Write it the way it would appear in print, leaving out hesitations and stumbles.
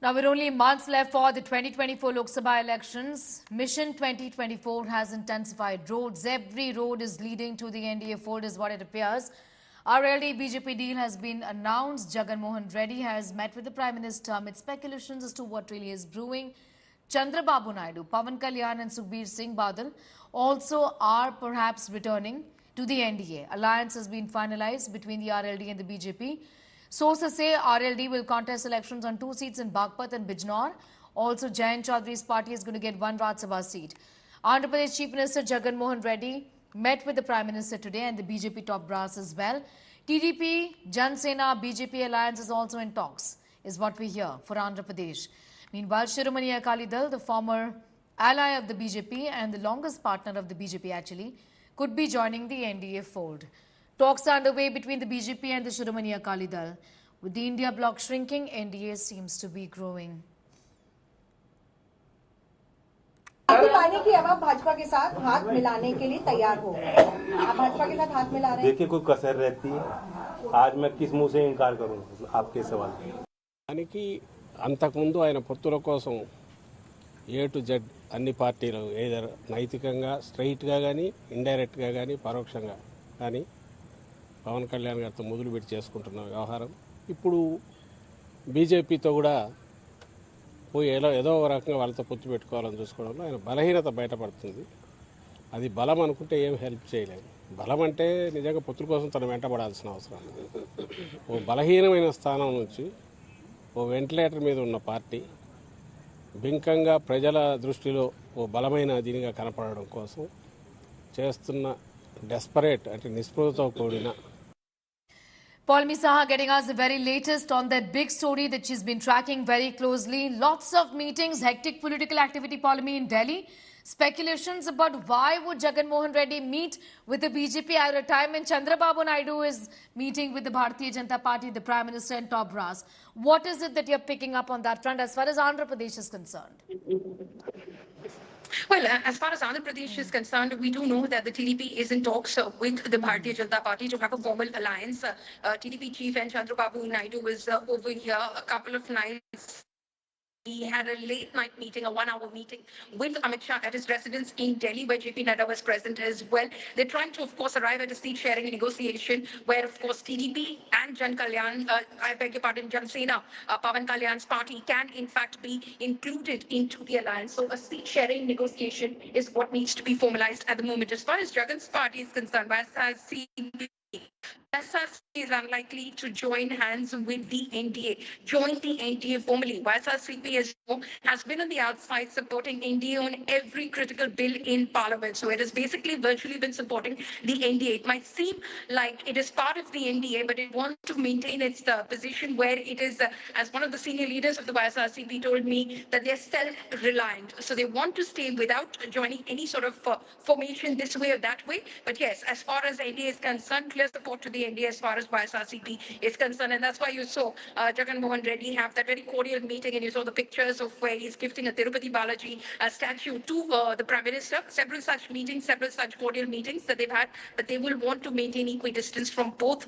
Now, with only months left for the 2024 Lok Sabha elections, Mission 2024 has intensified roads. Every road is leading to the NDA fold is what it appears. RLD BJP deal has been announced. Jagan Mohan Reddy has met with the Prime Minister amid speculations as to what really is brewing. Chandrababu Naidu, Pawan Kalyan and Sukhbir Singh Badal also are perhaps returning to the NDA. Alliance has been finalized between the RLD and the BJP. Sources say RLD will contest elections on 2 seats in Baghpat and Bijnor. Also, Jayant Chaudhary's party is going to get 1 Rajya Sabha seat. Andhra Pradesh Chief Minister Jagan Mohan Reddy met with the Prime Minister today and the BJP top brass as well. TDP, Jan Sena, BJP alliance is also in talks, is what we hear for Andhra Pradesh. Meanwhile, Shiromani Akali Dal, the former ally of the BJP and the longest partner of the BJP actually, could be joining the NDA fold. Talks are underway between the BJP and the Shiromani Akali Dal. With the India bloc shrinking, NDA seems to be growing. पाने की अब आप भाजपा के साथ हाथ मिलाने के लिए तैयार हो आप भाजपा के साथ हाथ मिला रहे हैं देखिए कोई कसर रहती है आज मैं किस मुंह से इनकार करूं आपके सवाल దానికి అంతకుముందు ఆయన పొత్తుల కోసం ఏ టు జెడ్ అన్ని పార్టీలు ఏదర్ నైతికంగా స్ట్రైట్గా కానీ ఇండైరెక్ట్గా కానీ పరోక్షంగా కానీ పవన్ కళ్యాణ్ గారితో మొదలుపెట్టి చేసుకుంటున్న వ్యవహారం ఇప్పుడు బీజేపీతో కూడా పోయి ఏదో ఒక రకంగా వాళ్ళతో పొత్తు పెట్టుకోవాలని చూసుకోవడంలో ఆయన బలహీనత బయటపడుతుంది. అది బలం అనుకుంటే ఏం హెల్ప్ చేయలేదు. బలం అంటే నిజంగా పొత్తుల కోసం తను వెంటబడాల్సిన అవసరం లేదు. ఓ బలహీనమైన స్థానం నుంచి ఓ వెంటిలేటర్ మీద ఉన్న పార్టీ బింకంగా ప్రజల దృష్టిలో ఓ బలమైన దీనిగా కనపడడం కోసం చేస్తున్న డెస్పరేట్ అంటే నిస్పృహతో కూడిన Paulami Saha getting us the very latest on that big story that she's been tracking very closely. Lots of meetings, hectic political activity, Paulami, in Delhi. Speculations about why would Jagan Mohan Reddy meet with the BJP at a time when Chandrababu Naidu is meeting with the Bharatiya Janata Party, the Prime Minister and top brass. What is it that you're picking up on that front as far as Andhra Pradesh is concerned? Well, as far as Andhra Pradesh is concerned, we do know that the TDP is in talks with the Bharatiya Janata Party to have a formal alliance. TDP chief and Chandrababu Naidu was over here a couple of nights. He had a late night meeting, a 1-hour meeting with Amit Shah at his residence in Delhi, where JP Nadda was present as well. They're trying to, of course, arrive at a seat sharing negotiation where, of course, TDP and Jan Kalyan, I beg your pardon, Jan Sena, Pawan Kalyan's party can, in fact, be included into the alliance. So a seat sharing negotiation is what needs to be formalized at the moment. As far as Jagan's party is concerned, YSRCP is unlikely to join hands with the NDA, join the NDA formally. YSRCP has been on the outside supporting NDA on every critical bill in Parliament. So it has basically virtually been supporting the NDA. It might seem like it is part of the NDA, but it wants to maintain its position where it is, as one of the senior leaders of the YSRCP told me, that they're self-reliant. So they want to stay without joining any sort of formation this way or that way. But yes, as far as NDA is concerned, clear support to the NDA as far as YSRCP is concerned. And that's why you saw Jagan Mohan Reddy have that very cordial meeting, and you saw the pictures of where he's gifting a Tirupati Balaji statue to the Prime Minister. Several such meetings, several such cordial meetings that they've had, but they will want to maintain equidistance from both